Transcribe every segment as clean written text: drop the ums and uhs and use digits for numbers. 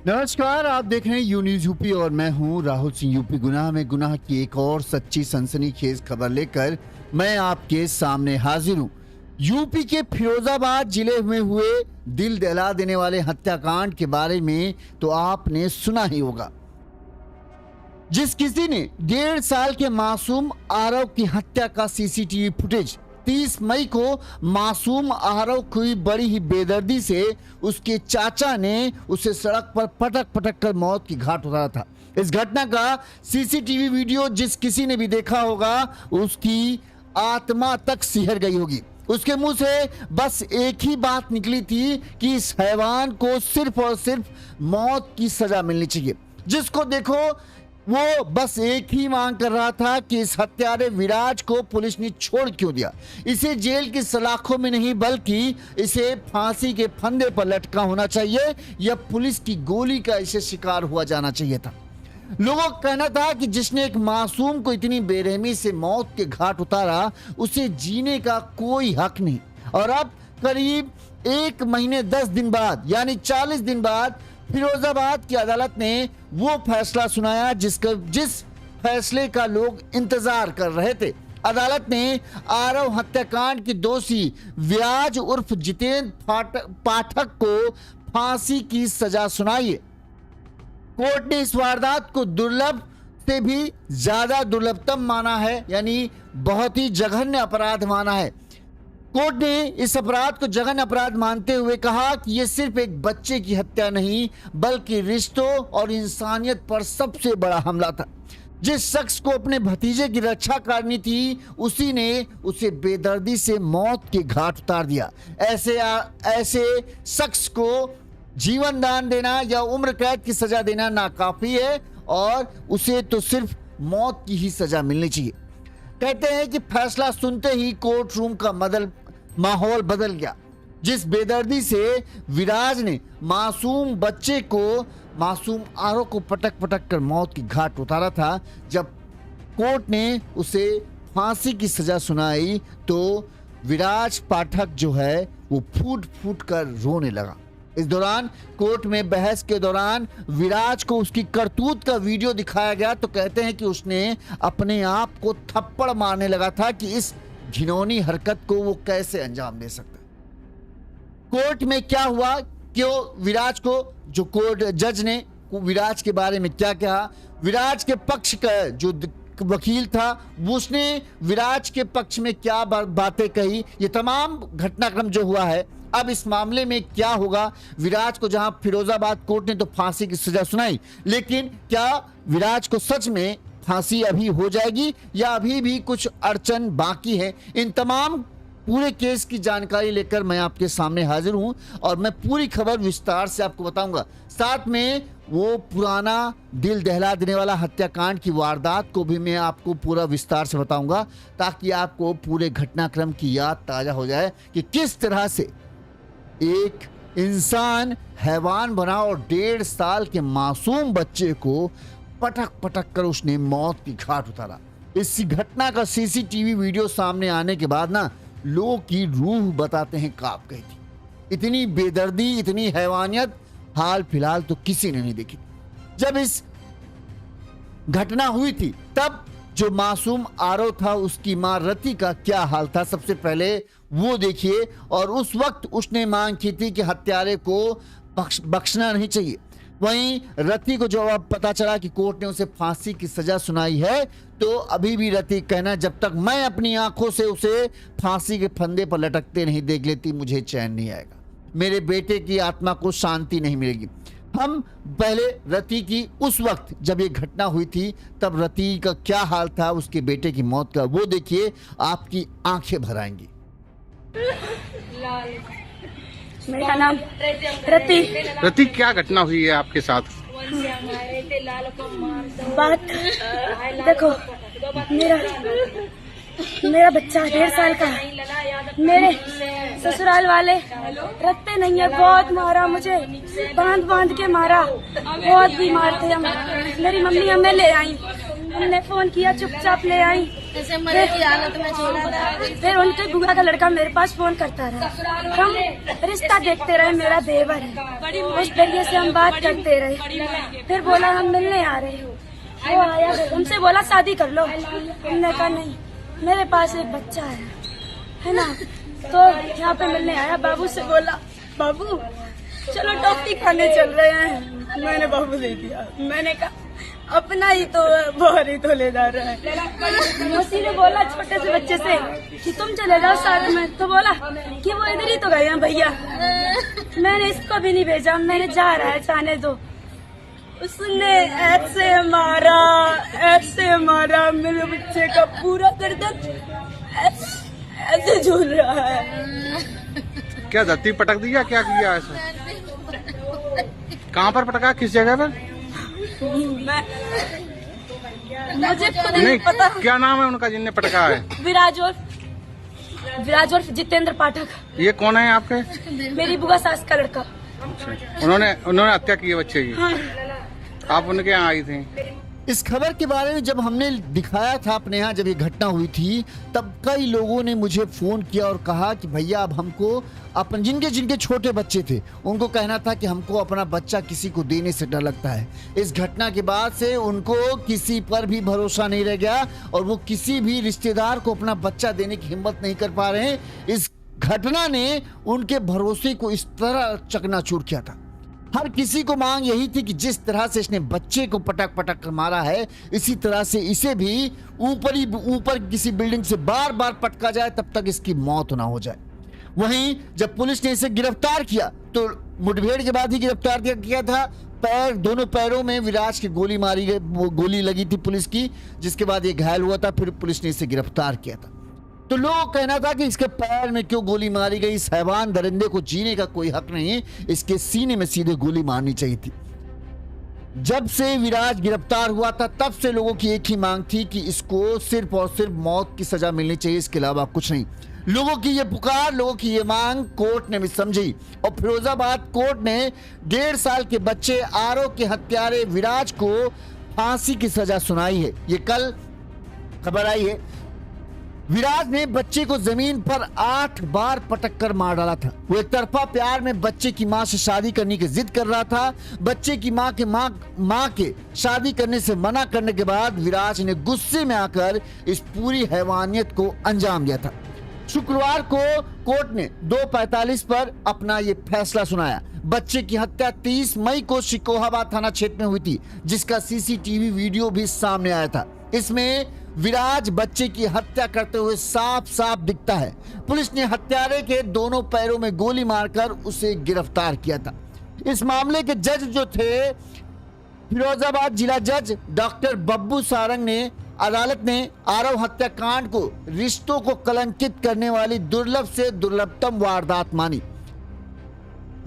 नमस्कार, आप देख रहे हैं यू न्यूज यूपी और मैं हूं राहुल सिंह। यूपी गुनाह में गुनाह की एक और सच्ची सनसनीखेज खबर लेकर मैं आपके सामने हाजिर हूं। यूपी के फिरोजाबाद जिले में हुए दिल दहला देने वाले हत्याकांड के बारे में तो आपने सुना ही होगा। जिस किसी ने 1.5 साल के मासूम आरव की हत्या का सीसीटीवी फुटेज 30 मई को मासूम आरव की बड़ी ही बेदर्दी से उसके चाचा ने उसे सड़क पर पटक पटक कर मौत की घाट उतारा था। इस घटना का सीसीटीवी वीडियो जिस किसी ने भी देखा होगा उसकी आत्मा तक सिहर गई होगी। उसके मुंह से बस एक ही बात निकली थी कि इस हैवान को सिर्फ और सिर्फ मौत की सजा मिलनी चाहिए। जिसको देखो वो बस एक ही मांग कर रहा था कि इस हत्यारे विराज को पुलिस ने छोड़ क्यों दिया। इसे जेल की सलाखों में नहीं बल्कि इसे फांसी के फंदे पर लटका होना चाहिए या पुलिस की गोली का इसे शिकार हुआ जाना चाहिए था। लोगों का कहना था कि जिसने एक मासूम को इतनी बेरहमी से मौत के घाट उतारा उसे जीने का कोई हक नहीं। और अब करीब 1 महीने 10 दिन बाद यानी 40 दिन बाद फिरोजाबाद की अदालत ने वो फैसला सुनाया जिस फैसले का लोग इंतजार कर रहे थे। अदालत ने आरव हत्याकांड की दोषी विराज उर्फ जितेंद्र पाठक को फांसी की सजा सुनाई है। कोर्ट ने इस वारदात को दुर्लभ से भी ज्यादा दुर्लभतम माना है, यानी बहुत ही जघन्य अपराध माना है। कोर्ट ने इस अपराध को जघन्य अपराध मानते हुए कहा कि यह सिर्फ एक बच्चे की हत्या नहीं बल्कि रिश्तों और इंसानियत पर सबसे बड़ा हमला था। जिस शख्स को अपने भतीजे की रक्षा करनी थी उसी ने उसे बेदर्दी से मौत के घाट उतार दिया। ऐसे शख्स को जीवन दान देना या उम्र कैद की सजा देना नाकाफी है और उसे तो सिर्फ मौत की ही सजा मिलनी चाहिए। कहते हैं कि फैसला सुनते ही कोर्ट रूम का माहौल बदल गया। जिस बेदर्दी से विराज ने मासूम बच्चे को मासूम आरव को पटक पटक कर मौत की घाट उतारा था, जब कोर्ट ने उसे फांसी की सजा सुनाई तो विराज पाठक जो है वो फूट फूट कर रोने लगा। इस दौरान कोर्ट में बहस के दौरान विराज को उसकी करतूत का वीडियो दिखाया गया तो कहते हैं कि उसने अपने आप को थप्पड़ मारने लगा था कि इस घिनौनी हरकत को वो कैसे अंजाम दे सकता। कोर्ट में क्या हुआ, क्यों विराज को जो कोर्ट जज ने विराज के बारे में क्या कहा, विराज के पक्ष का जो वकील था उसने विराज के पक्ष में क्या बातें कही, ये तमाम घटनाक्रम जो हुआ है। अब इस मामले में क्या होगा, विराज को जहां फिरोजाबाद कोर्ट ने तो फांसी की सजा सुनाई, लेकिन क्या विराज को सच में फांसी अभी हो जाएगी या अभी भी कुछ अड़चन बाकी है? इन तमाम पूरे केस की जानकारी लेकर मैं आपके सामने हाजिर हूं और मैं पूरी खबर विस्तार से आपको बताऊंगा। साथ में वो पुराना दिल दहला देने वाला हत्याकांड की वारदात को भी मैं आपको पूरा विस्तार से बताऊंगा ताकि आपको पूरे घटनाक्रम की याद ताजा हो जाए कि किस तरह से एक इंसान हैवान बना और 1.5 साल के मासूम बच्चे को पटक पटक कर उसने मौत की घाट उतारा। इस घटना का सीसीटीवी वीडियो सामने आने के बाद ना लोगों की रूह बताते हैं कांप गई थी। इतनी बेदर्दी, इतनी हैवानियत हाल फिलहाल तो किसी ने नहीं देखी। जब इस घटना हुई थी तब जो मासूम आरव था उसकी मां रति का क्या हाल था, सबसे पहले वो देखिए। और उस वक्त उसने मांग की थी कि हत्यारे को बख्शना नहीं चाहिए। वहीं रति को जब पता चला कि कोर्ट ने उसे फांसी की सजा सुनाई है तो अभी भी रति कहना, जब तक मैं अपनी आंखों से उसे फांसी के फंदे पर लटकते नहीं देख लेती मुझे चैन नहीं आएगा, मेरे बेटे की आत्मा को शांति नहीं मिलेगी। हम पहले रति की उस वक्त जब ये घटना हुई थी तब रति का क्या हाल था उसके बेटे की मौत का, वो देखिए, आपकी आंखें भर आएंगी। मेरा नाम रति। रति, क्या घटना हुई है आपके साथ? बात देखो, मेरा बच्चा 1.5 साल का है। मेरे ससुराल वाले रखते नहीं है, बहुत मारा मुझे, बांध के मारा, बहुत बीमार थे हम। मेरी मम्मी हमें ले आई हमने फोन किया, चुपचाप ले आई। की हालत में छोड़ा था। फिर उनके बुआ का लड़का मेरे पास फोन करता रहा। हम रिश्ता देखते रहे, मेरा देवर है, उस जरिए से हम बात करते रहे। फिर बोला हम मिलने आ रहे हो। वो आया, हमसे बोला शादी कर लो। हमने कहा नहीं, मेरे पास एक बच्चा है ना। तो यहाँ पे मिलने आया, बाबू से बोला बाबू चलो टॉफी खाने चल रहे हैं। मैंने बाबू दे दिया। मैंने कहा अपना ही तो बाहर ही तो ले जा रहा है। उसी ने बोला छोटे से बच्चे से कि तुम चले जाओ साथ में, तो बोला कि वो इधर ही तो गए हैं भैया। मैंने इसको भी नहीं भेजा, मैंने जा रहा है जाने दो। उसने ऐसे मारा मेरे बच्चे का पूरा गर्दन ऐसे झूल रहा है। क्या धरती पटक दिया, क्या किया ऐसा? कहाँ पर पटका, किस जगह पर? मुझे खुद नहीं नहीं पता। क्या नाम है उनका जिनने पटका है? विराज और जितेंद्र पाठक। ये कौन है आपके? मेरी बुआ सास का लड़का। उन्होंने हत्या की है बच्चे की। हाँ। आप उनके यहाँ आई थी? इस खबर के बारे में जब हमने दिखाया था अपने यहाँ, जब ये घटना हुई थी, तब कई लोगों ने मुझे फोन किया और कहा कि भैया अब हमको अपन जिनके छोटे बच्चे थे उनको कहना था कि हमको अपना बच्चा किसी को देने से डर लगता है। इस घटना के बाद से उनको किसी पर भी भरोसा नहीं रह गया और वो किसी भी रिश्तेदार को अपना बच्चा देने की हिम्मत नहीं कर पा रहे हैं। इस घटना ने उनके भरोसे को इस तरह चकनाचूर किया था। हर किसी को मांग यही थी कि जिस तरह से इसने बच्चे को पटक कर मारा है, इसी तरह से इसे भी ऊपर किसी बिल्डिंग से बार बार पटका जाए, तब तक इसकी मौत ना हो जाए। वहीं जब पुलिस ने इसे गिरफ्तार किया तो मुठभेड़ के बाद ही गिरफ्तार किया था। दोनों पैरों में विराज की गोली लगी थी पुलिस की, जिसके बाद ये घायल हुआ था। फिर पुलिस ने इसे गिरफ्तार किया था। तो लोगों का कहना था कि इसके पैर में क्यों गोली मारी गई, इस हैवान दरिंदे को जीने का कोई हक नहीं, इसके सीने में सीधे गोली मारनी चाहिए थी। जब से विराज गिरफ्तार हुआ था तब से लोगों की एक ही मांग थी कि इसको सिर्फ और सिर्फ मौत की सजा मिलनी चाहिए, इसके अलावा कुछ नहीं। लोगों की ये पुकार, लोगों की ये मांग कोर्ट ने भी समझी और फिरोजाबाद कोर्ट ने 1.5 साल के बच्चे आरव के हत्यारे विराज को फांसी की सजा सुनाई है। ये कल खबर आई है। विराज ने बच्चे को जमीन पर 8 बार पटक कर मार डाला था। वो एक तरफा प्यार में बच्चे की मां से शादी करने की जिद कर रहा था। बच्चे की मां के शादी करने से मना करने के बाद विराज ने गुस्से में आकर इस पूरी हैवानियत को अंजाम दिया था। शुक्रवार को कोर्ट ने 2:45 पर अपना ये फैसला सुनाया। बच्चे की हत्या 30 मई को शिकोहाबाद थाना क्षेत्र में हुई थी, जिसका सीसीटीवी वीडियो भी सामने आया था। इसमें विराज बच्चे की हत्या करते हुए साफ साफ दिखता है। पुलिस ने हत्यारे के दोनों पैरों में गोली मारकर उसे गिरफ्तार किया था। इस मामले के जज जो थे, फिरोजाबाद जिला जज डॉक्टर बब्बू सारंग ने अदालत ने आरव हत्याकांड को रिश्तों को कलंकित करने वाली दुर्लभ से दुर्लभतम वारदात मानी।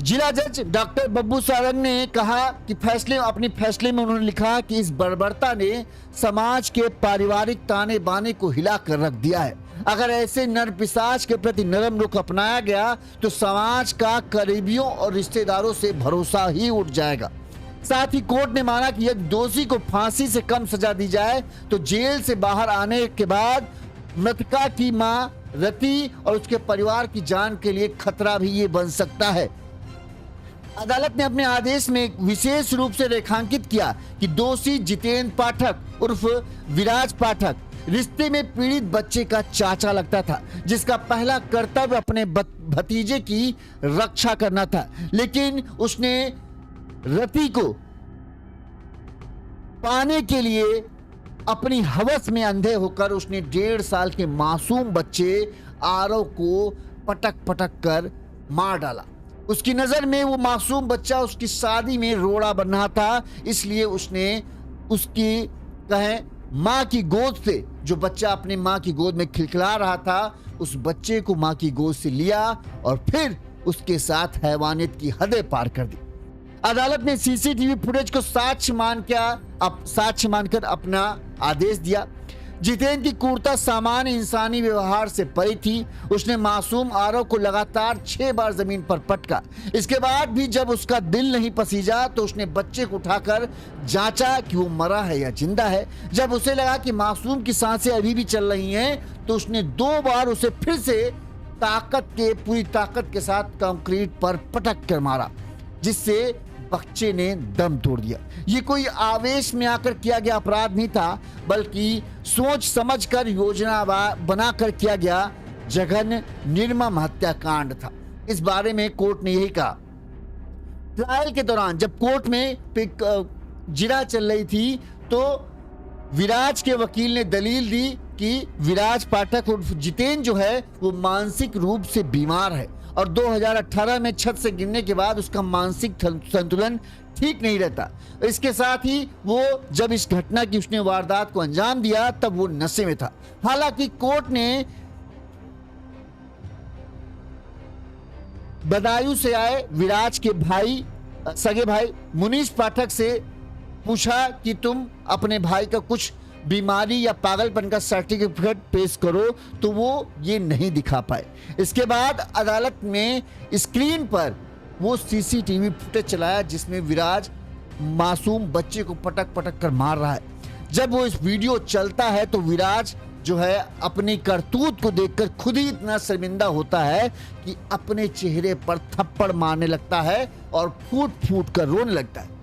जिला जज डॉक्टर बब्बू सारंग ने कहा कि अपने फैसले में उन्होंने लिखा कि इस बर्बरता ने समाज के पारिवारिक ताने बाने को हिला कर रख दिया है। अगर ऐसे नर पिशाच के प्रति नरम रुख अपनाया गया तो समाज का करीबियों और रिश्तेदारों से भरोसा ही उठ जाएगा। साथ ही कोर्ट ने माना कि यदि दोषी को फांसी से कम सजा दी जाए तो जेल से बाहर आने के बाद मृतका की मां रति और उसके परिवार की जान के लिए खतरा भी ये बन सकता है। अदालत ने अपने आदेश में विशेष रूप से रेखांकित किया कि दोषी जितेंद्र पाठक उर्फ विराज पाठक रिश्ते में पीड़ित बच्चे का चाचा लगता था, जिसका पहला कर्तव्य अपने भतीजे की रक्षा करना था। लेकिन उसने रति को पाने के लिए अपनी हवस में अंधे होकर उसने 1.5 साल के मासूम बच्चे आरव को पटक कर मार डाला। उसकी नजर में वो मासूम बच्चा उसकी शादी में रोड़ा बन रहा था, इसलिए उसने उसकी मां की गोद से, जो बच्चा अपने मां की गोद में खिलखिला रहा था, उस बच्चे को मां की गोद से लिया और फिर उसके साथ हैवानियत की हदें पार कर दी। अदालत ने सीसीटीवी फुटेज को साक्ष्य मानकर अपना आदेश दिया। जितेंद्र की क्रूरता सामान्य इंसानी व्यवहार से परी थी। उसने मासूम आरव को लगातार 6 बार जमीन पर पटका। इसके बाद भी जब उसका दिल नहीं पसीजा तो उसने बच्चे को उठाकर जांचा कि वो मरा है या जिंदा है। जब उसे लगा कि मासूम की सांसें अभी भी चल रही हैं तो उसने 2 बार उसे फिर से पूरी ताकत के साथ कंक्रीट पर पटक कर मारा, जिससे बच्चे ने दम तोड़ दिया। ये कोई आवेश में आकर किया गया अपराध नहीं था, बल्कि सोच समझकर योजना बनाकर किया गया जघन्य निर्मम हत्याकांड था। इस बारे में कोर्ट ने यही कहा। ट्रायल के दौरान जब कोर्ट में जिरा चल रही थी तो विराज के वकील ने दलील दी कि विराज पाठक उर्फ जितेंद्र जो है वो मानसिक रूप से बीमार है और 2018 में छत से गिरने के बाद उसका मानसिक संतुलन ठीक नहीं रहता। इसके साथ ही वो जब इस घटना की उसने वारदात को अंजाम दिया तब वो नशे में था। हालांकि कोर्ट ने बदायूं से आए विराज के सगे भाई मुनीश पाठक से पूछा कि तुम अपने भाई का कुछ बीमारी या पागलपन का सर्टिफिकेट पेश करो, तो वो ये नहीं दिखा पाए। इसके बाद अदालत में स्क्रीन पर वो सीसीटीवी फुटेज चलाया जिसमें विराज मासूम बच्चे को पटक पटक कर मार रहा है। जब वो इस वीडियो चलता है तो विराज जो है अपनी करतूत को देखकर खुद ही इतना शर्मिंदा होता है कि अपने चेहरे पर थप्पड़ मारने लगता है और फूट फूट कर रोने लगता है।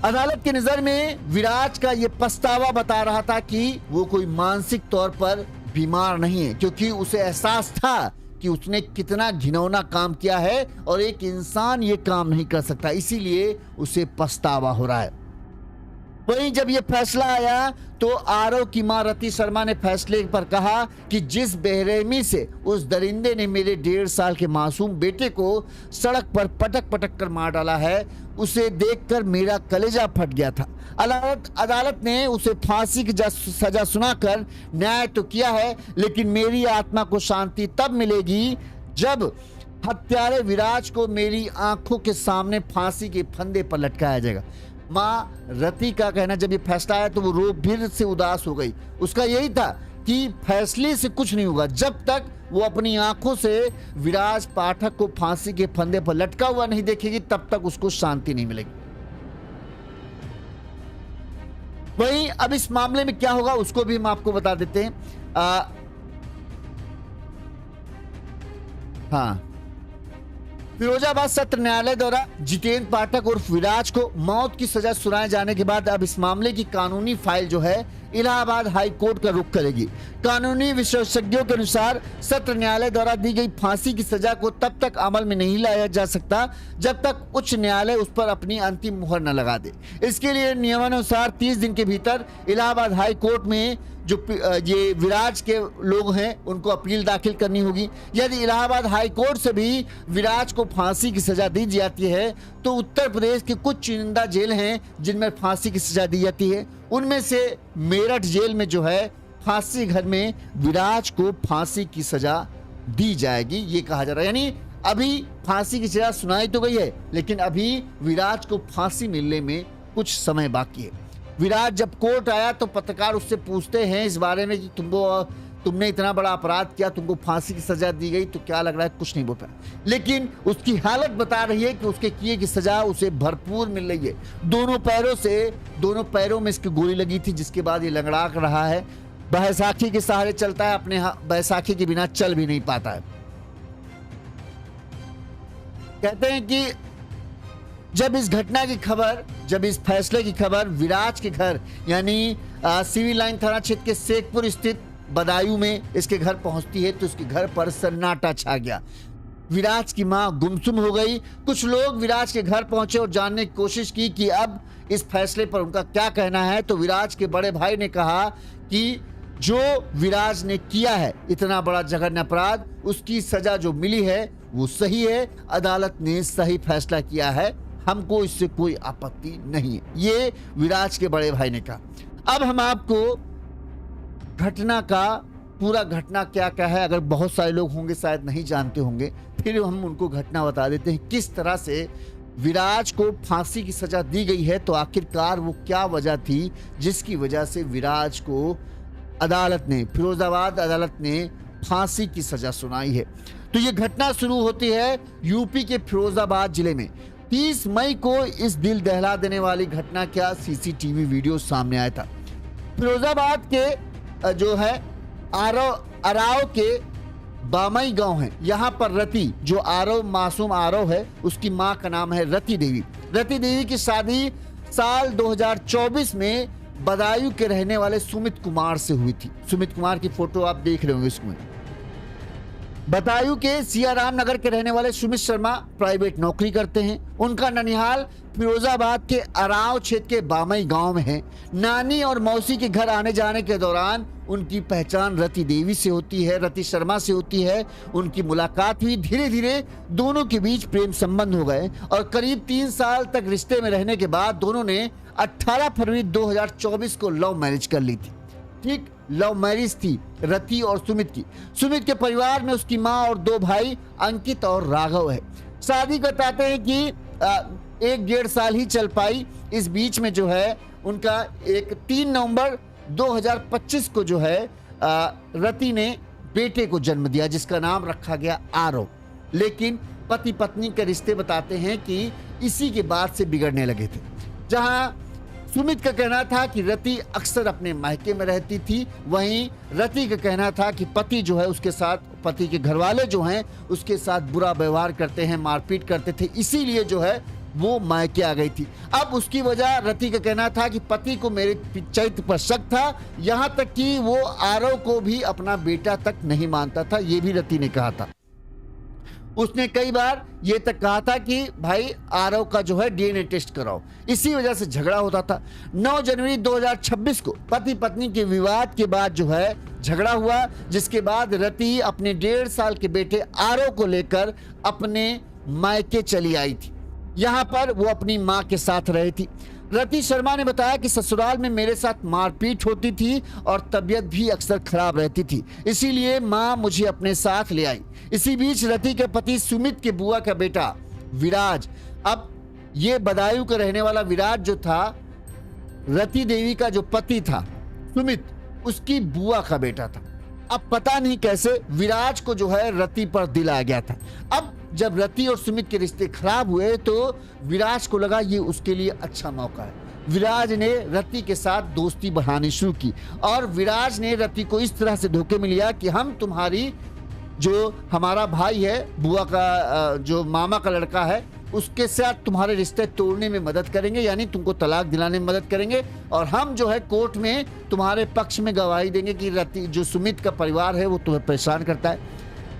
अदालत की नजर में विराज का यह पछतावा बता रहा था कि वो कोई मानसिक तौर पर बीमार नहीं है, क्योंकि उसे एहसास था कि उसने कितना घिनौना काम किया है और एक इंसान ये काम नहीं कर सकता, इसीलिए उसे पछतावा हो रहा है। वहीं जब ये फैसला आया तो आरव की मां रति शर्मा ने फैसले पर कहा कि जिस बेरहमी से उस दरिंदे ने मेरे 1.5 साल के मासूम बेटे को सड़क पर पटक पटक कर मार डाला है, उसे देखकर मेरा कलेजा फट गया था। अदालत ने उसे फांसी की सजा सुनाकर न्याय तो किया है, लेकिन मेरी आत्मा को शांति तब मिलेगी जब हत्यारे विराज को मेरी आंखों के सामने फांसी के फंदे पर लटकाया जाएगा। माँ रति का कहना, जब ये फैसला आया तो वो रो फिर से उदास हो गई। उसका यही था कि फैसले से कुछ नहीं होगा जब तक वो अपनी आंखों से विराज पाठक को फांसी के फंदे पर लटका हुआ नहीं देखेगी, तब तक उसको शांति नहीं मिलेगी। वहीं अब इस मामले में क्या होगा उसको भी हम आपको बता देते हैं। हाँ, फिरोजाबाद सत्र न्यायालय द्वारा जितेंद्र पाठक उर्फ विराज को मौत की सजा सुनाए जाने के बाद अब इस मामले की कानूनी फाइल जो है इलाहाबाद हाई कोर्ट का रुख करेगी। कानूनी विशेषज्ञों के अनुसार सत्र न्यायालय द्वारा दी गई फांसी की सजा को तब तक अमल में नहीं लाया जा सकता जब तक उच्च न्यायालय उस पर अपनी अंतिम मुहर न लगा दे। इसके लिए नियमानुसार 30 दिन के भीतर इलाहाबाद हाई कोर्ट में जो ये विराज के लोग हैं उनको अपील दाखिल करनी होगी। यदि इलाहाबाद हाई कोर्ट से भी विराज को फांसी की सजा दी जाती है तो उत्तर प्रदेश के कुछ चुनिंदा जेल हैं जिनमें फांसी की सजा दी जाती है। उनमें से मेरठ जेल में जो है फांसी घर में विराज को फांसी की सजा दी जाएगी, ये कहा जा रहा है। यानी अभी फांसी की सजा सुनाई तो गई है, लेकिन अभी विराज को फांसी मिलने में कुछ समय बाकी है। विराज जब कोर्ट आया तो पत्रकार उससे पूछते हैं इस बारे में कि तुमने इतना बड़ा अपराध किया, तुमको फांसी की सजा दी गई, तो क्या लग रहा है? कुछ नहीं बोल पाया, लेकिन उसकी हालत बता रही है कि उसके किए की सजा उसे भरपूर मिल रही है। दोनों पैरों में इसकी गोली लगी थी, जिसके बाद ये लंगड़ा रहा है, बैसाखी के सहारे चलता है, अपने बैसाखी के बिना चल भी नहीं पाता है। कहते हैं कि जब इस फैसले की खबर विराज के घर यानी सिविल लाइन थाना क्षेत्र के शेखपुर स्थित बदायूं में इसके घर पहुंचती है तो उसके घर पर सन्नाटा छा गया। विराज की मां गुमसुम हो गई। कुछ लोग विराज के घर पहुंचे और जानने की कोशिश की कि अब इस फैसले पर उनका क्या कहना है। तो विराज के बड़े भाई ने कहा कि जो विराज ने किया है इतना बड़ा जघन्य अपराध, उसकी सजा जो मिली है वो सही है, अदालत ने सही फैसला किया है, हमको इससे कोई आपत्ति नहीं है, ये विराज के बड़े भाई ने कहा। अब हम आपको पूरा घटना क्या क्या है, अगर बहुत सारे लोग होंगे शायद नहीं जानते होंगे, फिर हम उनको घटना बता देते हैं किस तरह से विराज को फांसी की सजा दी गई है, तो आखिरकार वो क्या वजह थी जिसकी वजह से विराज को अदालत ने, फिरोजाबाद अदालत ने फांसी की सजा सुनाई है। तो ये घटना शुरू होती है यूपी के फिरोजाबाद जिले में। 30 मई को इस दिल दहला देने वाली घटना का सीसीटीवी वीडियो सामने आया था। फिरोजाबाद के जो है अराव के बामई गांव है, यहाँ पर रति, जो आरव मासूम आरव है, उसकी माँ का नाम है रति देवी। रति देवी की शादी साल 2024 में बदायूं के रहने वाले सुमित कुमार से हुई थी। सुमित कुमार की फोटो आप देख रहे होंगे इसमें। बदायूं के सियाराम नगर के रहने वाले सुमित शर्मा प्राइवेट नौकरी करते हैं। उनका ननिहाल फिरोजाबाद के अराव क्षेत्र के बामई गांव में है। नानी और मौसी के घर आने जाने के दौरान उनकी पहचान रति देवी से होती है, रति शर्मा से होती है। उनकी मुलाकात हुई, धीरे धीरे दोनों के बीच प्रेम संबंध हो गए और करीब 3 साल तक रिश्ते में रहने के बाद दोनों ने 18 फरवरी 2024 को लव मैरिज कर ली थी। ठीक, लव मैरिज थी रति और सुमित की। सुमित के परिवार में उसकी माँ और 2 भाई अंकित और राघव है। शादी बताते हैं कि 1-1.5 साल ही चल पाई। इस बीच में जो है उनका एक 3 नवंबर 2025 को जो है रति ने बेटे को जन्म दिया, जिसका नाम रखा गया आरव। लेकिन पति पत्नी के रिश्ते बताते हैं कि इसी के बाद से बिगड़ने लगे थे। जहां सुमित का कहना था कि रति अक्सर अपने मायके में रहती थी, वहीं रति का कहना था कि पति जो है उसके साथ, पति के घर वाले जो हैं उसके साथ बुरा व्यवहार करते हैं, मारपीट करते थे, इसीलिए जो है वो मायके आ गई थी। अब उसकी वजह, रति का कहना था कि पति को मेरे चरित्र पर शक था, यहाँ तक कि वो आरव को भी अपना बेटा तक नहीं मानता था, ये भी रति ने कहा था। उसने कई बार ये तक कहा था कि भाई आरव का जो है डीएनए टेस्ट कराओ। इसी वजह से झगड़ा होता था। 9 जनवरी 2026 को पति पत्नी के विवाद के बाद जो है झगड़ा हुआ, जिसके बाद रति अपने 1.5 साल के बेटे आरव को लेकर अपने मायके चली आई थी। यहाँ पर वो अपनी माँ के साथ रही थी। रति शर्मा ने बताया कि ससुराल में मेरे साथ मारपीट होती थी और तबीयत भी अक्सर खराब रहती थी, इसीलिए माँ मुझे अपने साथ ले आई। इसी बीच रति के पति सुमित के बुआ का बेटा विराज, अब ये बदायूं का रहने वाला विराज जो था, रति देवी का जो पति था सुमित, उसकी बुआ का बेटा था। अब पता नहीं कैसे विराज को जो है रति पर दिल आ गया था। अब जब रति और सुमित के रिश्ते खराब हुए तो विराज को लगा ये उसके लिए अच्छा मौका है। विराज ने रति के साथ दोस्ती बढ़ानी शुरू की और विराज ने रति को इस तरह से धोखे में लिया कि हम तुम्हारी, जो हमारा भाई है, बुआ का जो मामा का लड़का है, उसके साथ तुम्हारे रिश्ते तोड़ने में मदद करेंगे, यानी तुमको तलाक दिलाने में मदद करेंगे, और हम जो है कोर्ट में तुम्हारे पक्ष में गवाही देंगे कि रति, जो सुमित का परिवार है, वो तुम्हें परेशान करता है।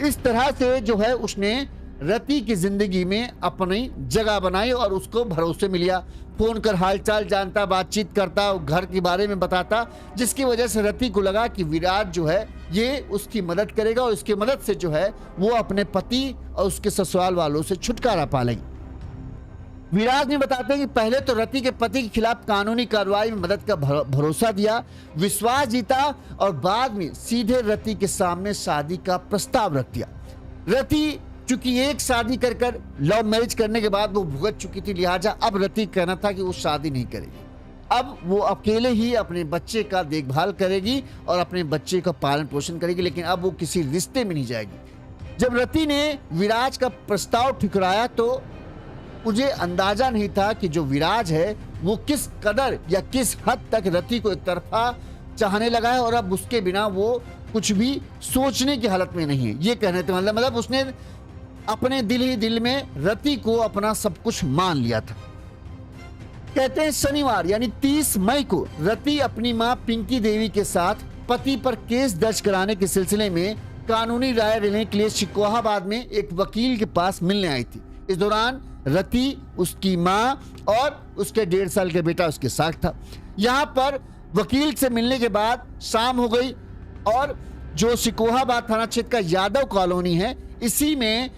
इस तरह से जो है उसने रति की जिंदगी में अपनी जगह बनाई और उसको भरोसे में लिया। फोन कर हालचाल जानता, बातचीत करता, घर के बारे में बताता, जिसकी वजह से रति को लगा कि विराज जो है ये उसकी मदद करेगा और इसकी मदद से जो है वो अपने पति और उसके ससुराल वालों से छुटकारा पा लेगी। विराज ने बताते हैं कि पहले तो रति के पति के खिलाफ कानूनी कार्रवाई में मदद का भरोसा दिया, विश्वास जीता और बाद में सीधे रति के सामने शादी का प्रस्ताव रख दिया। रति चूंकि एक शादी कर लव मैरिज करने के बाद वो भुगत चुकी थी, लिहाजा अब रति कहना था कि वो शादी नहीं करेगी। अब वो अकेले ही अपने बच्चे का देखभाल करेगी और अपने बच्चे का पालन पोषण करेगी, लेकिन अब वो किसी रिश्ते में नहीं जाएगी। जब रति ने विराज का प्रस्ताव ठुकराया तो मुझे अंदाजा नहीं था कि जो विराज है वो किस कदर या किस हद तक रति को एक तरफा चाहने लगा है और अब उसके बिना वो कुछ भी सोचने की हालत में नहीं है। ये कहने का मतलब उसने अपने दिल ही दिल में रति को अपना सब कुछ मान लिया था। कहते हैं शनिवार यानी 30 मई को रति अपनी मां पिंकी देवी के साथ पति पर केस दर्ज कराने के सिलसिले में कानूनी राय लेने के लिए शिकोहाबाद में एक वकील के पास मिलने आई थी। इस दौरान रति, उसकी मां और उसके 1.5 साल के बेटा उसके साथ था। यहाँ पर वकील से मिलने के बाद शाम हो गई और जो शिकोहाबाद थाना क्षेत्र का यादव कॉलोनी है, इसी में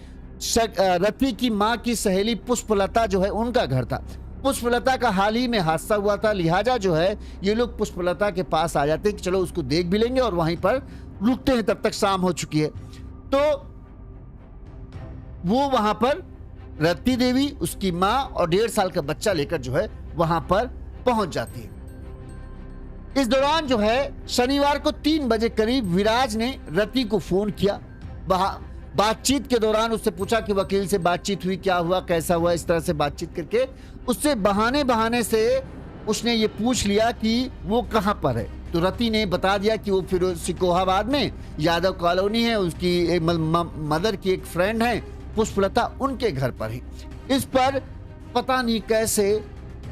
रति की मां की सहेली पुष्पलता जो है उनका घर था। पुष्पलता का हाल ही में हादसा हुआ था, लिहाजा जो है ये लोग पुष्पलता के पास आ जाते हैं कि चलो उसको देख भी लेंगे और वहीं पर रुकते हैं, तब तक शाम हो चुकी है। तो वो वहां पर रति देवी, उसकी माँ और 1.5 साल का बच्चा लेकर जो है वहां पर पहुंच जाती है। इस दौरान जो है शनिवार को 3 बजे करीब विराज ने रति को फोन किया। बातचीत के दौरान उससे पूछा कि वकील से बातचीत हुई, क्या हुआ, कैसा हुआ, इस तरह से बातचीत करके उससे बहाने से उसने ये पूछ लिया कि वो कहां पर है। तो रति ने बता दिया कि वो फिर सिकोहाबाद में यादव कॉलोनी है, उसकी मदर की एक फ्रेंड है पुष्पलता, उनके घर पर ही। इस पर पता नहीं कैसे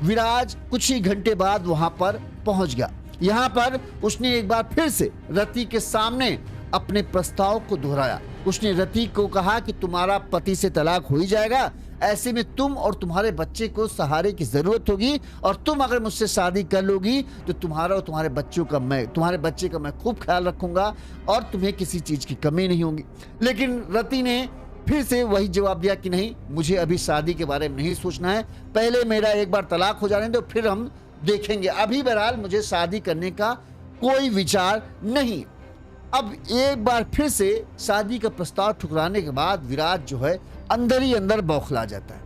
विराज कुछ ही घंटे बाद वहां पर पहुंच गया। यहां पर उसने एक बार फिर से रति के सामने अपने प्रस्ताव को दोहराया। उसने रति को कहा कि तुम्हारा पति से तलाक हो ही जाएगा, ऐसे में तुम और तुम्हारे बच्चे को सहारे की जरूरत होगी, और तुम अगर मुझसे शादी कर लोगी तो तुम्हारा और तुम्हारे बच्चे का मैं खूब ख्याल रखूंगा और तुम्हें किसी चीज की कमी नहीं होगी। लेकिन रति ने फिर से वही जवाब दिया कि नहीं, मुझे अभी शादी के बारे में नहीं सोचना है, पहले मेरा एक बार तलाक हो जाने दो, फिर हम देखेंगे, अभी बहरहाल मुझे शादी करने का कोई विचार नहीं। अब एक बार फिर से शादी का प्रस्ताव ठुकराने के बाद विराज जो है अंदर ही अंदर बौखला जाता है,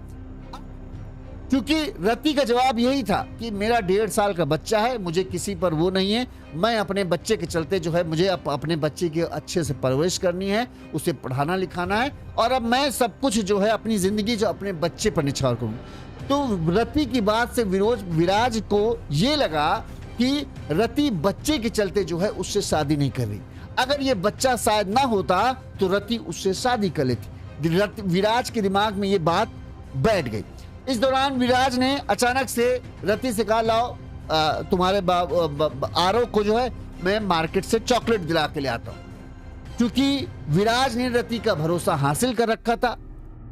क्योंकि रति का जवाब यही था कि मेरा 1.5 साल का बच्चा है, मुझे किसी पर वो नहीं है, मैं अपने बच्चे के चलते जो है मुझे अपने बच्चे की अच्छे से परवरिश करनी है, उसे पढ़ाना लिखाना है, और अब मैं सब कुछ जो है अपनी जिंदगी जो अपने बच्चे पर निछावर करूँ। तो रति की बात से विराज को ये लगा कि रति बच्चे के चलते जो है उससे शादी नहीं कर रही। अगर ये बच्चा शायद ना होता तो रति उससे शादी कर लेती। विराज के दिमाग में ये बात बैठ गई। इस दौरान विराज ने अचानक से रति से कहा, लाओ तुम्हारे आरव को जो है मैं मार्केट से चॉकलेट दिला के ले आता हूँ, क्योंकि विराज ने रति का भरोसा हासिल कर रखा था।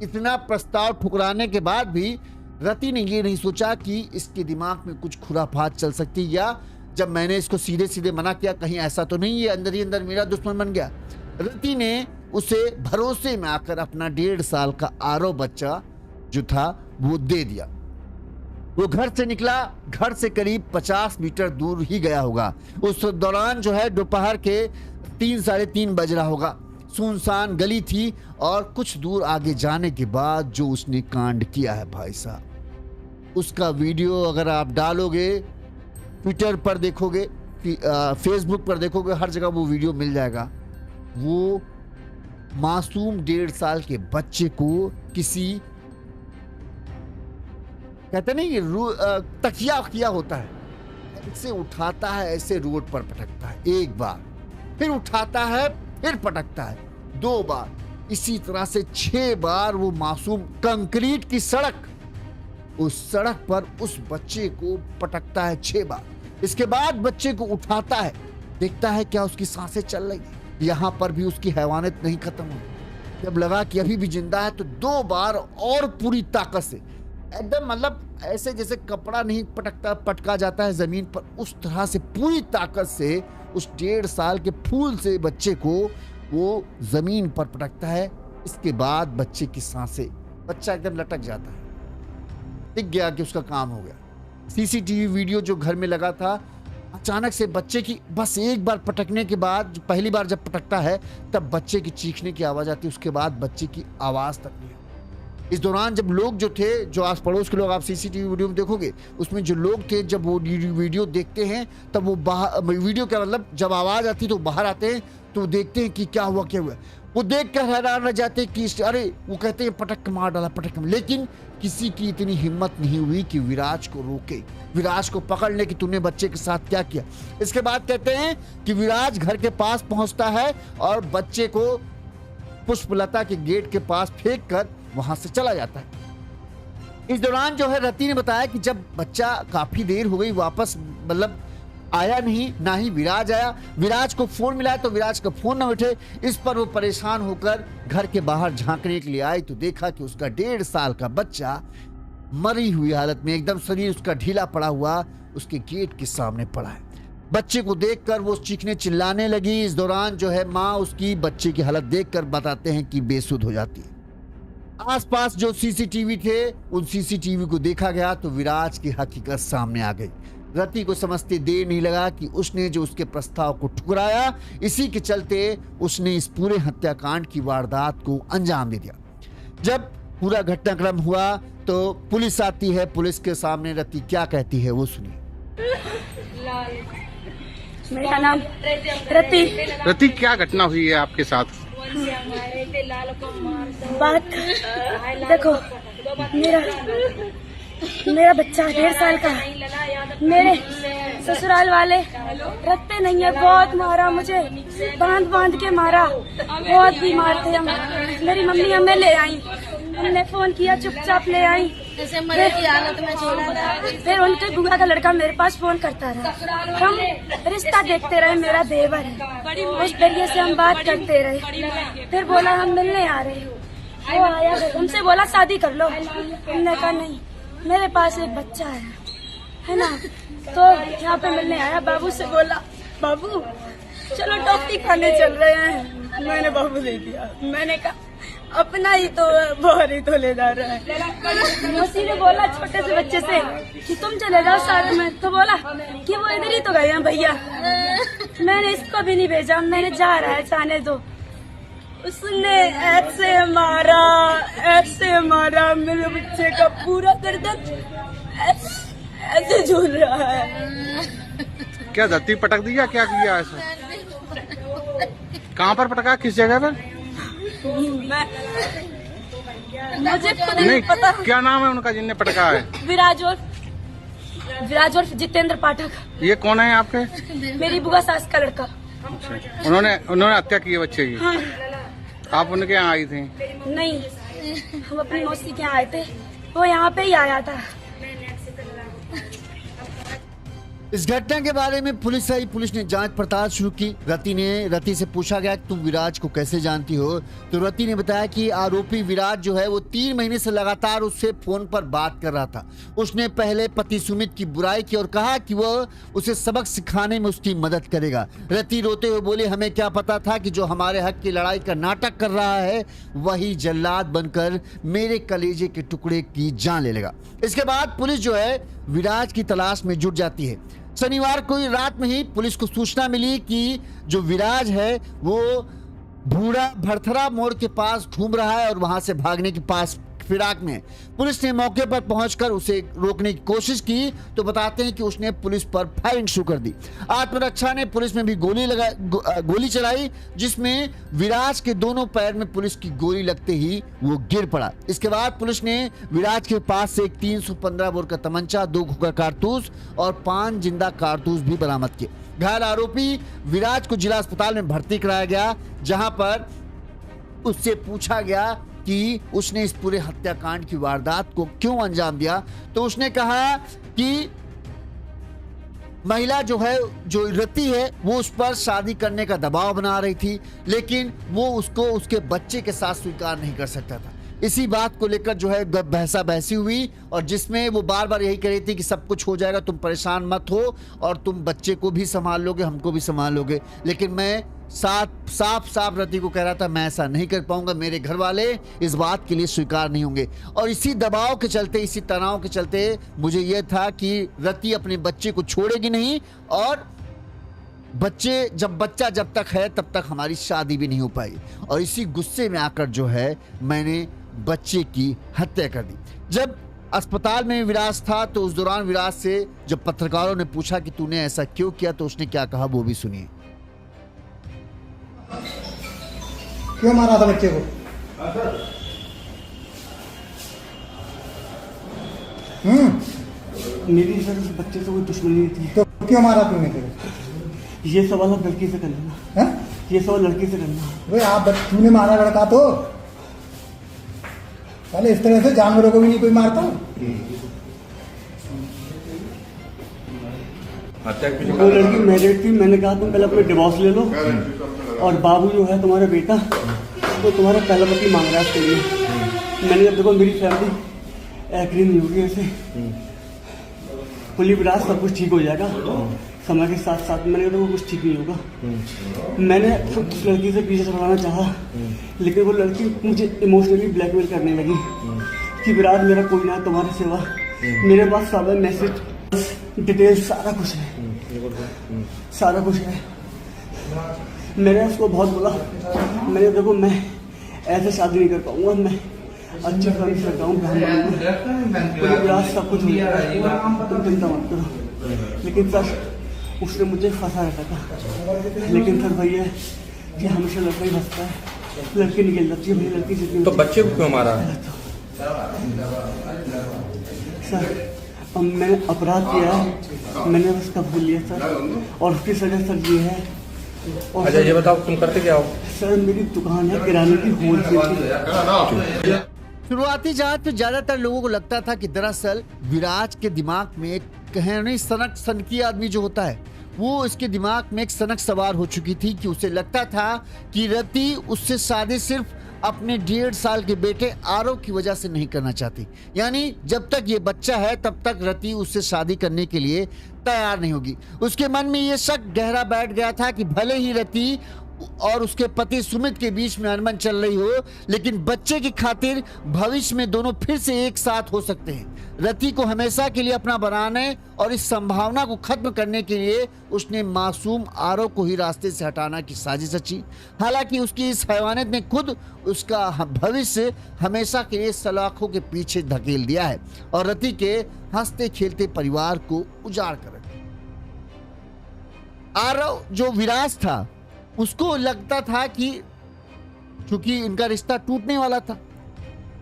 इतना प्रस्ताव ठुकराने के बाद भी रति ने ये नहीं सोचा कि इसके दिमाग में कुछ खुराफात चल सकती, या जब मैंने इसको सीधे सीधे मना किया कहीं ऐसा तो नहीं ये अंदर ही अंदर मेरा दुश्मन बन गया। रति ने उसे भरोसे में आकर अपना 1.5 साल का आरव बच्चा जो था वो दे दिया। वो घर से निकला, घर से करीब 50 मीटर दूर ही गया होगा। उस दौरान जो है दोपहर के 3 साढ़े 3 बज रहा होगा। सुनसान गली थी और कुछ दूर आगे जाने के बाद जो उसने कांड किया है भाई साहब, उसका वीडियो अगर आप डालोगे, ट्विटर पर देखोगे, फेसबुक पर देखोगे, हर जगह वो वीडियो मिल जाएगा। वो मासूम 1.5 साल के बच्चे को किसी कहते नहीं तकिया किया होता है, इसे उठाता है, ऐसे रोड पर पटकता है, एक बार फिर उठाता है, फिर पटकता है 2 बार, इसी तरह से 6 बार वो मासूम कंक्रीट की सड़क, उस सड़क पर उस बच्चे को पटकता है 6 बार। इसके बाद बच्चे को उठाता है, देखता है क्या उसकी सांसें चल रही है, यहां पर भी उसकी हैवानियत नहीं खत्म हुई। जब लगा कि अभी भी जिंदा है तो 2 बार और पूरी ताकत से, एकदम मतलब ऐसे जैसे कपड़ा नहीं पटका जाता है जमीन पर, उस तरह से पूरी ताकत से उस 1.5 साल के फूल से बच्चे को वो जमीन पर पटकता है। इसके बाद बच्चे की सांसें, बच्चा एकदम लटक जाता है, दिख गया कि उसका काम हो गया। सीसीटीवी वीडियो जो घर में लगा था, अचानक से बच्चे की बस एक बार पटकने के बाद, पहली बार जब पटकता है तब बच्चे की चीखने की आवाज आती है, उसके बाद बच्चे की आवाज तक नहीं। इस दौरान जब लोग जो थे, जो आस पड़ोस के लोग, आप सीसीटीवी वीडियो में देखोगे, उसमें जो लोग थे जब वो वीडियो देखते हैं तब वो बाहर, वीडियो का मतलब जब आवाज आती तो बाहर आते हैं, तो देखते हैं कि क्या हुआ क्या हुआ। वो देख कर हैरान रह जाते हैं कि अरे, वो कहते हैं पटक मार डाला, पटक। लेकिन किसी की इतनी हिम्मत नहीं हुई कि विराज को रोके, विराज को पकड़ ले कि तूने बच्चे के साथ क्या किया। इसके बाद कहते हैं कि विराज घर के पास पहुंचता है और बच्चे को पुष्पलता के गेट के पास फेंक कर वहां से चला जाता है। इस दौरान जो है रति ने बताया कि जब बच्चा काफी देर हो गई वापस, मतलब आया नहीं, ना ही विराज आया। विराज को फोन मिला तो विराज का फोन न उठे। इस पर वो परेशान होकर घर के बाहर झांकने के लिए आई तो देखा कि उसका 1.5 साल का बच्चा मरी हुई हालत में, एकदम शरीर उसका ढीला पड़ा हुआ, उसके गेट के सामने पड़ा है। बच्चे को देखकर वो चीखने चिल्लाने लगी। इस दौरान जो है माँ उसकी बच्चे की हालत देखकर बताते हैं कि बेसुध हो जाती है। आसपास जो सीसीटीवी थे उन सीसीटीवी को देखा गया तो विराज की हकीकत सामने आ गई। रति को समझते देर नहीं लगा कि उसने जो उसके प्रस्ताव को ठुकराया, इसी के चलते उसने इस पूरे हत्याकांड की वारदात को अंजाम दे दिया। जब पूरा घटनाक्रम हुआ तो पुलिस आती है, पुलिस के सामने रति क्या कहती है वो सुनिए। मेरा नाम रति। रति, क्या घटना हुई है आपके साथ? बात देखो, मेरा बच्चा 1.5 साल का है। मेरे ससुराल वाले रखते नहीं है, बहुत मारा मुझे, बांध के मारा, बहुत बीमार थे हम। मेरी मम्मी हमें ले आई, हमने फोन किया, चुपचाप ले आई। जैसे मरे की हालत में छोड़ा था। फिर उनके बुआ का लड़का मेरे पास फोन करता रहा, हम रिश्ता देखते रहे, मेरा देवर है, उस जरिए से हम बात करते रहे। फिर बोला हम मिलने आ रहे हैं, वो आया, हमसे बोला शादी कर लो। हमने कहा नहीं, मेरे पास एक बच्चा है ना। तो यहाँ पे मिलने आया, बाबू से बोला बाबू चलो टॉफी खाने चल रहे हैं। मैंने बाबू दे दिया, मैंने कहा अपना ही तो बाहर ही तो ले जा रहा है। मौसी ने बोला छोटे से बच्चे से कि तुम चले जाओ साथ में, तो बोला कि वो इधर ही तो गए हैं भैया। मैंने इसको भी नहीं भेजा, मैंने जा रहा है जाने दो। उसने ऐसे मारा मेरे बच्चे का पूरा गर्दन ऐसे झूल रहा है। क्या धरती पटक दी या क्या किया ऐसा? कहाँ पर पटका, किस जगह पर? मुझे खुद नहीं नहीं पता। क्या नाम है उनका जिनने पटका है? विराज और जितेंद्र पाठक। ये कौन है आपके? मेरी बुआ सास का लड़का। उन्होंने हत्या की है बच्चे की? हाँ। आप उनके यहाँ आई थी? नहीं, हम अपनी मौसी के यहाँ आए थे, वो यहाँ पे ही आया था। इस घटना के बारे में पुलिस आई, पुलिस ने जांच पड़ताल शुरू की। रति से पूछा गया कि तुम विराज को कैसे जानती हो, तो रति ने बताया कि आरोपी विराज जो है वो 3 महीने से लगातार उससे फोन पर बात कर रहा था। उसने पहले पति सुमित की बुराई की और कहा कि वह उसे सबक सिखाने में उसकी मदद करेगा। रति रोते हुए बोली हमें क्या पता था कि जो हमारे हक की लड़ाई का नाटक कर रहा है वही जल्लाद बनकर मेरे कलेजे के टुकड़े की जान ले लेगा। इसके बाद पुलिस जो है विराज की तलाश में जुट जाती है। शनिवार को रात में ही पुलिस को सूचना मिली कि जो विराज है वो बूढ़ा भरथरा मोड़ के पास घूम रहा है और वहां से भागने के पास फिराक में। पुलिस ने मौके पर पहुंचकर उसे रोकने की कोशिश की तो बताते हैं कि उसने पुलिस पर फायरिंग शुरू कर दी। आत्मरक्षा ने पुलिस में भी गोली चलाई, जिसमें विराज के दोनों पैर में पुलिस की गोली लगते ही वो गिर पड़ा। इसके बाद पुलिस ने विराज के पास से एक 315 बोर का तमंचा, 2 खोखा कारतूस और 5 जिंदा कारतूस भी बरामद किए। घायल आरोपी विराज को जिला अस्पताल में भर्ती कराया गया, जहां पर उससे पूछा गया कि उसने इस पूरे हत्याकांड की वारदात को क्यों अंजाम दिया। तो उसने कहा कि महिला जो है, जो रति है, वो उस पर शादी करने का दबाव बना रही थी, लेकिन वो उसको उसके बच्चे के साथ स्वीकार नहीं कर सकता था। इसी बात को लेकर जो है बहसा बहसी हुई और जिसमें वो बार बार यही कह रही थी कि सब कुछ हो जाएगा, तुम परेशान मत हो और तुम बच्चे को भी संभाल लोगे, हमको भी संभाल लोगे। लेकिन मैं साफ रति को कह रहा था मैं ऐसा नहीं कर पाऊंगा, मेरे घर वाले इस बात के लिए स्वीकार नहीं होंगे। और इसी दबाव के चलते, इसी तनाव के चलते मुझे यह था कि रति अपने बच्चे को छोड़ेगी नहीं और बच्चा जब तक है तब तक हमारी शादी भी नहीं हो पाई। और इसी गुस्से में आकर जो है मैंने बच्चे की हत्या कर दी। जब अस्पताल में विराज था तो उस दौरान विराज से जब पत्रकारों ने पूछा कि तूने ऐसा क्यों किया तो उसने क्या कहा वो भी सुनिए। क्यों मारा था बच्चे को? मेरी सर बच्चे से कोई दुश्मनी नहीं थी। तो क्यों मारा तूने फिर? ये सवाल आप लड़की से कर लेना। हैं? ये सवाल लड़की से करना। वे आप तूने मारा लड़का तो पहले इस तरह से जानवरों को भी नहीं कोई मारता। वो लड़की मैरिड थी, मैंने कहा तुम पहले अपने डिवोर्स ले लो और बाबू जो है तुम्हारा बेटा तो तुम्हारा पहला पति मांग रहा है उसके लिए। मैंने जब देखो मेरी फैमिली एग्री नहीं होगी ऐसे पुलिस विराज सब कुछ ठीक हो जाएगा समय के साथ साथ, मैंने कहा कुछ ठीक नहीं होगा। मैंने उस लड़की से पीछे छुड़ाना चाहा लेकिन वो लड़की मुझे इमोशनली ब्लैकमेल करने लगी कि विराज मेरा कोई ना तुम्हारे सिवा, मेरे पास सारा मैसेज डिटेल सारा कुछ है। मैंने उसको बहुत बोला, मैंने देखो मैं ऐसे शादी नहीं कर पाऊंगा, मैं अच्छे फैमिली से लगा हूँ, पूरे विराज सब कुछ मिला, तुम चिंता मत करो। लेकिन सर उसने मुझे फंसा रखा था। लेकिन सर भैया कि हमेशा लड़का ही फंसता है, लड़की निकल जाती है भैया, लड़की जितनी तो बच्चे को क्यों मारा? सर मैंने अपराध किया है, मैंने उसका भूल लिया सर, और उसकी सजा सर ये है। और अच्छा ये बताओ तुम करते क्या हो? सर मेरी दुकान है किराने की, होलसेल की। शुरुआती जांच में ज्यादातर लोगों को लगता था कि दरअसल विराज के दिमाग में एक कहने सनकी आदमी जो होता है, वो इसके दिमाग में एक सनक सवार हो चुकी थी कि उसे लगता था कि रति उससे शादी सिर्फ अपने 1.5 साल के बेटे आरव की वजह से नहीं करना चाहती। यानी जब तक ये बच्चा है तब तक रति उससे शादी करने के लिए तैयार नहीं होगी। उसके मन में ये शक गहरा बैठ गया था कि भले ही रति और उसके पति सुमित के बीच में अनबन चल रही हो, लेकिन बच्चे की खातिर भविष्य में दोनों फिर से एक साथ हो सकते हैं। रति को हमेशा के लिए अपना बनाने और इस संभावना को खत्म करने के लिए उसने मासूम आरव को ही रास्ते से हटाना की साजिश रची। हालांकि उसकी इस हैवानियत ने खुद उसका भविष्य हमेशा के लिए सलाखों के पीछे धकेल दिया है और रति के हंसते खेलते परिवार को उजाड़ कर रखा। आरव जो विराज था उसको लगता था कि चूंकि इनका रिश्ता टूटने वाला था,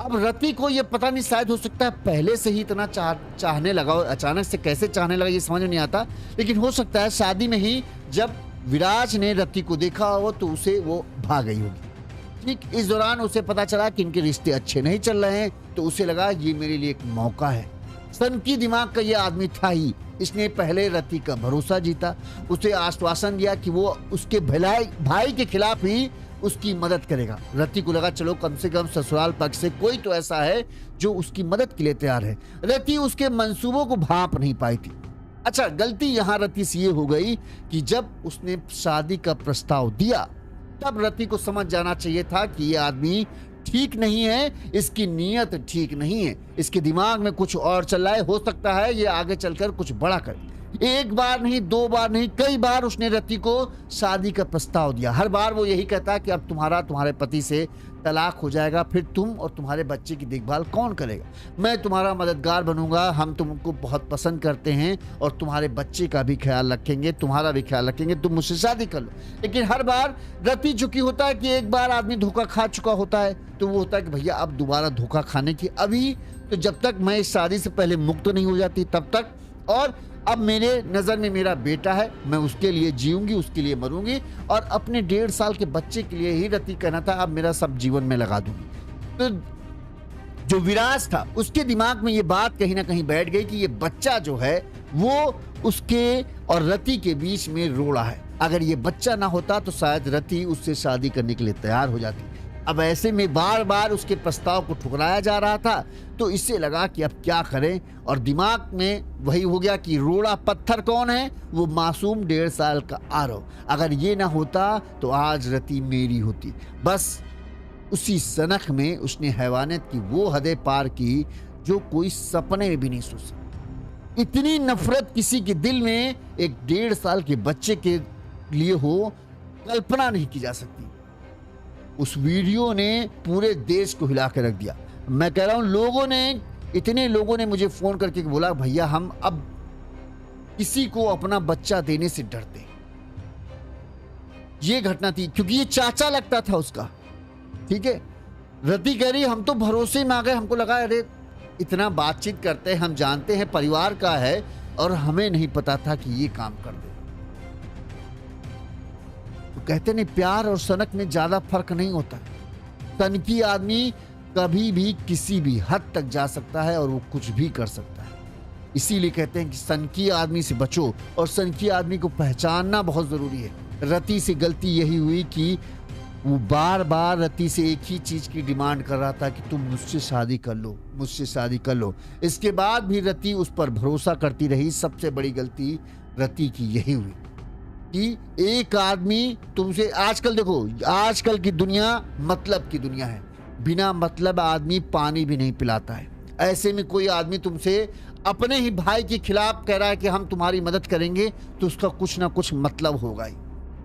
अब रति को ये पता नहीं, शायद हो सकता है पहले से ही इतना चाहने लगा, अचानक से कैसे चाहने लगा ये समझ में नहीं आता, लेकिन हो सकता है शादी में ही जब विराज ने रति को देखा हो तो उसे वो भाग गई होगी। ठीक इस दौरान उसे पता चला कि इनके रिश्ते अच्छे नहीं चल रहे हैं, तो उसे लगा ये मेरे लिए एक मौका है। सनकी दिमाग का ये आदमी था ही, इसने पहले रति का भरोसा जीता, उसे आश्वासन दिया कि वो उसके भाई के खिलाफ ही उसकी मदद करेगा। रति को लगा चलो कम से कम ससुराल पक्ष से कोई तो ऐसा है जो उसकी मदद के लिए तैयार है। रति उसके मंसूबों को भांप नहीं पाई थी। अच्छा, गलती यहाँ रति से ये हो गई कि जब उसने शादी का प्रस्ताव दिया तब रति को समझ जाना चाहिए था कि ये आदमी ठीक नहीं है, इसकी नीयत ठीक नहीं है, इसके दिमाग में कुछ और चल रहा है। हो सकता है ये आगे चलकर कुछ बड़ा करे। एक बार नहीं, 2 बार नहीं, कई बार उसने रति को शादी का प्रस्ताव दिया। हर बार वो यही कहता कि अब तुम्हारे पति से तलाक हो जाएगा, फिर तुम और तुम्हारे बच्चे की देखभाल कौन करेगा? मैं तुम्हारा मददगार बनूंगा, हम तुमको बहुत पसंद करते हैं और तुम्हारे बच्चे का भी ख्याल रखेंगे, तुम्हारा भी ख्याल रखेंगे, तुम मुझसे शादी कर लो। लेकिन हर बार रति चुकी होता है कि एक बार आदमी धोखा खा चुका होता है तो वो होता है कि भैया अब दोबारा धोखा खाने की अभी तो जब तक मैं इस शादी से पहले मुक्त नहीं हो जाती तब तक, और अब मेरे नज़र में मेरा बेटा है, मैं उसके लिए जीऊंगी, उसके लिए मरूंगी और अपने 1.5 साल के बच्चे के लिए ही रति कहना था अब मेरा सब जीवन में लगा दूंगी। तो जो विराज था उसके दिमाग में ये बात कहीं ना कहीं बैठ गई कि ये बच्चा जो है वो उसके और रति के बीच में रोड़ा है। अगर ये बच्चा ना होता तो शायद रति उससे शादी करने के लिए तैयार हो जाती। अब ऐसे में बार बार उसके प्रस्ताव को ठुकराया जा रहा था तो इससे लगा कि अब क्या करें, और दिमाग में वही हो गया कि रोड़ा पत्थर कौन है? वो मासूम 1.5 साल का आरव। अगर ये ना होता तो आज रति मेरी होती। बस उसी सनक में उसने हैवानियत की वो हदें पार की जो कोई सपने में भी नहीं सोच सकता। इतनी नफरत किसी के दिल में एक 1.5 साल के बच्चे के लिए हो, कल्पना नहीं की जा सकती। उस वीडियो ने पूरे देश को हिला के रख दिया। मैं कह रहा हूं इतने लोगों ने मुझे फोन करके बोला भैया हम अब किसी को अपना बच्चा देने से डरते हैं। ये घटना थी क्योंकि ये चाचा लगता था उसका। ठीक है, रति कह रही हम तो भरोसे में आ गए, हमको लगा अरे इतना बातचीत करते हैं, हम जानते हैं परिवार का है, और हमें नहीं पता था कि ये काम कर दे। तो कहते नहीं प्यार और सनक में ज्यादा फर्क नहीं होता। सनकी आदमी कभी भी किसी भी हद तक जा सकता है और वो कुछ भी कर सकता है। इसीलिए कहते हैं कि सनकी आदमी से बचो, और सनकी आदमी को पहचानना बहुत जरूरी है। रति से गलती यही हुई कि वो बार बार रति से एक ही चीज की डिमांड कर रहा था कि तुम मुझसे शादी कर लो, मुझसे शादी कर लो। इसके बाद भी रति उस पर भरोसा करती रही। सबसे बड़ी गलती रति की यही हुई कि एक आदमी तुमसे, आजकल देखो आजकल की दुनिया मतलब की दुनिया है, बिना मतलब आदमी पानी भी नहीं पिलाता है। ऐसे में कोई आदमी तुमसे अपने ही भाई के खिलाफ कह रहा है कि हम तुम्हारी मदद करेंगे तो उसका कुछ ना कुछ मतलब होगा ही।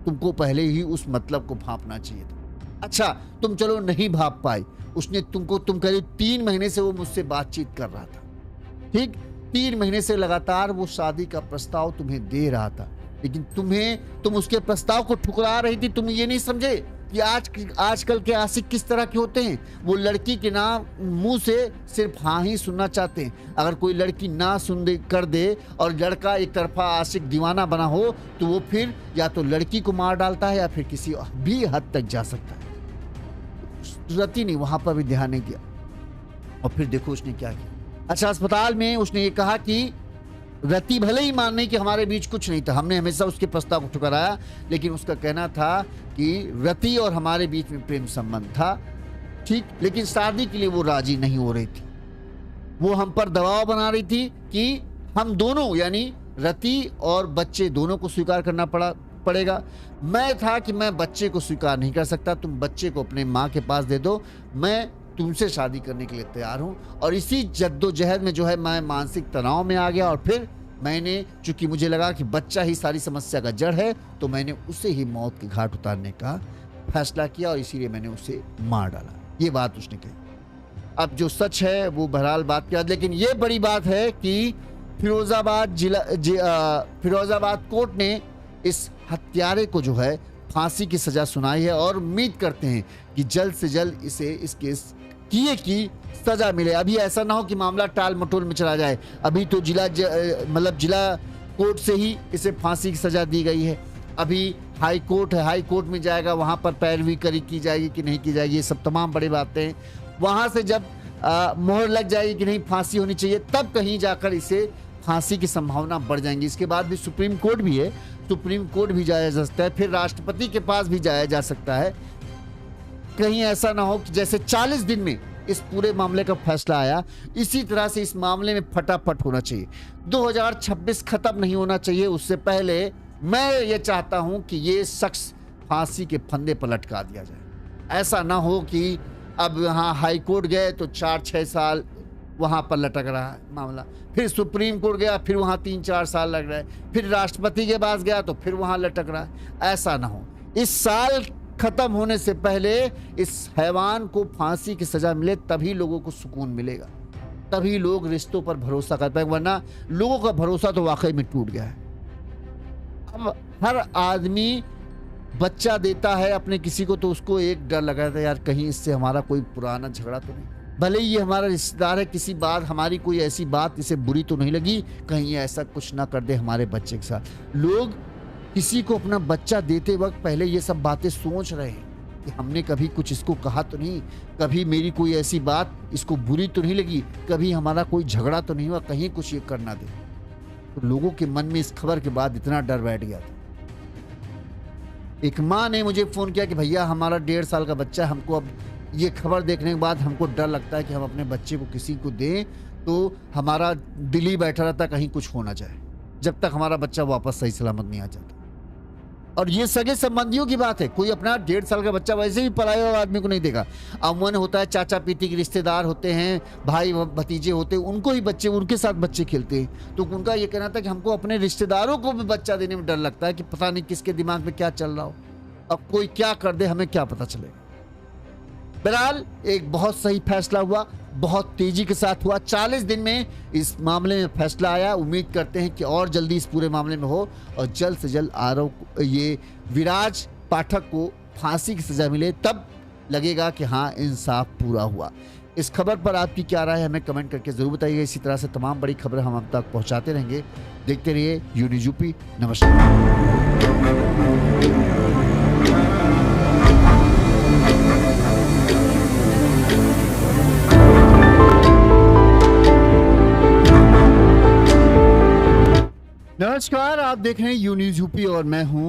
तुमको पहले ही उस मतलब को भांपना चाहिए था। अच्छा तुम चलो नहीं भाग पाए, उसने तुम करीब 3 महीने से वो मुझसे बातचीत कर रहा था, ठीक, 3 महीने से लगातार वो शादी का प्रस्ताव तुम्हें दे रहा था, लेकिन तुम उसके प्रस्ताव को ठुकरा रही थी। तुम ये नहीं समझे कि आजकल के आशिक किस तरह के होते हैं। वो लड़की के नाम मुंह से सिर्फ हाँ ही सुनना चाहते हैं। अगर कोई लड़की ना सुन दे कर दे और लड़का एक तरफा आशिक दीवाना बना हो तो वो फिर या तो लड़की को मार डालता है या फिर किसी भी हद तक जा सकता है। रति ने वहां पर भी ध्यान नहीं दिया और फिर देखो उसने क्या किया। अच्छा अस्पताल में उसने ये कहा कि रति भले ही मान नहीं कि हमारे बीच कुछ नहीं था, हमने हमेशा उसके प्रस्ताव को ठुकराया, लेकिन उसका कहना था कि रति और हमारे बीच में प्रेम संबंध था, ठीक, लेकिन शादी के लिए वो राजी नहीं हो रही थी। वो हम पर दबाव बना रही थी कि हम दोनों यानी रति और बच्चे दोनों को स्वीकार करना पड़ेगा। मैं था कि मैं बच्चे को स्वीकार नहीं कर सकता, तुम बच्चे को अपने माँ के पास दे दो, मैं तुमसे शादी करने के लिए तैयार हूं। और इसी जद्दोजहद में जो है मैं मानसिक तनाव में आ गया और फिर मैंने, चूंकि मुझे लगा कि बच्चा ही सारी समस्या का जड़ है, तो मैंने उसे ही मौत के घाट उतारने का फैसला किया और इसीलिए मैंने उसे मार डाला। ये बात उसने कही। अब जो सच है वो बहरहाल बात किया, लेकिन ये बड़ी बात है कि फिरोजाबाद कोर्ट ने इस हत्यारे को जो है फांसी की सजा सुनाई है और उम्मीद करते हैं कि जल्द से जल्द इसे इस केस किए की सजा मिले। अभी ऐसा ना हो कि मामला टाल मटोल में चला जाए। अभी तो जिला कोर्ट से ही इसे फांसी की सजा दी गई है। अभी हाई कोर्ट है, हाई कोर्ट में जाएगा, वहां पर पैरवी की जाएगी कि नहीं की जाएगी, ये सब तमाम बड़ी बातें हैं। वहां से जब मोहर लग जाएगी कि नहीं फांसी होनी चाहिए, तब कहीं जाकर इसे फांसी की संभावना बढ़ जाएंगी। इसके बाद भी सुप्रीम कोर्ट भी है, सुप्रीम कोर्ट भी जाया जा सकता है, फिर राष्ट्रपति के पास भी जाया जा सकता है। कहीं ऐसा ना हो कि जैसे 40 दिन में इस पूरे मामले का फैसला आया, इसी तरह से इस मामले में फटाफट होना चाहिए। 2026 खत्म नहीं होना चाहिए, उससे पहले मैं ये चाहता हूं कि ये शख्स फांसी के फंदे पर लटका दिया जाए। ऐसा ना हो कि अब यहाँ हाई कोर्ट गए तो 4-6 साल वहां पर लटक रहा है मामला, फिर सुप्रीम कोर्ट गया फिर वहां 3-4 साल लग रहा है, फिर राष्ट्रपति के पास गया तो फिर वहां लटक रहा है। ऐसा ना हो, इस साल खत्म होने से पहले इस हैवान को फांसी की सजा मिले, तभी लोगों को सुकून मिलेगा, तभी लोग रिश्तों पर भरोसा कर पाएंगे, वरना लोगों का भरोसा तो वाकई में टूट गया है। अब हर आदमी बच्चा देता है अपने किसी को तो उसको एक डर लगा था, यार कहीं इससे हमारा कोई पुराना झगड़ा तो नहीं, भले ही ये हमारा रिश्तेदार है, किसी बात हमारी कोई ऐसी बात इसे बुरी तो नहीं लगी, कहीं ऐसा कुछ ना कर दे हमारे बच्चे के साथ। लोग किसी को अपना बच्चा देते वक्त पहले ये सब बातें सोच रहे हैं कि हमने कभी कुछ इसको कहा तो नहीं, कभी मेरी कोई ऐसी बात इसको बुरी तो नहीं लगी, कभी हमारा कोई झगड़ा तो नहीं हुआ, कहीं कुछ ये करना दे। तो लोगों के मन में इस खबर के बाद इतना डर बैठ गया था। एक माँ ने मुझे फोन किया कि भैया हमारा 1.5 साल का बच्चा है, हमको अब ये खबर देखने के बाद हमको डर लगता है कि हम अपने बच्चे को किसी को दें तो हमारा दिल ही बैठा रहता कहीं कुछ हो ना जाए, जब तक हमारा बच्चा वापस सही सलामत नहीं आ जाता। और ये सगे संबंधियों की बात है, कोई अपना 1.5 साल का बच्चा वैसे भी पराये आदमी को नहीं देगा। अमूमन होता है चाचा पीती के रिश्तेदार होते हैं, भाई भतीजे होते हैं, उनको ही बच्चे, उनके साथ बच्चे खेलते हैं। तो उनका ये कहना था कि हमको अपने रिश्तेदारों को भी बच्चा देने में डर लगता है कि पता नहीं किसके दिमाग में क्या चल रहा हो, अब कोई क्या कर दे हमें क्या पता चलेगा। बहरहाल एक बहुत सही फैसला हुआ, बहुत तेजी के साथ हुआ, 40 दिन में इस मामले में फैसला आया। उम्मीद करते हैं कि और जल्दी इस पूरे मामले में हो और जल्द से जल्द ये विराज पाठक को फांसी की सजा मिले, तब लगेगा कि हाँ इंसाफ पूरा हुआ। इस खबर पर आपकी क्या राय है हमें कमेंट करके जरूर बताइए। इसी तरह से तमाम बड़ी खबरें हम अब तक पहुंचाते रहेंगे। देखते रहिए यूनिज यूपी। नमस्कार। नमस्कार, आप देख रहे हैं यूनिज यूपी और मैं हूं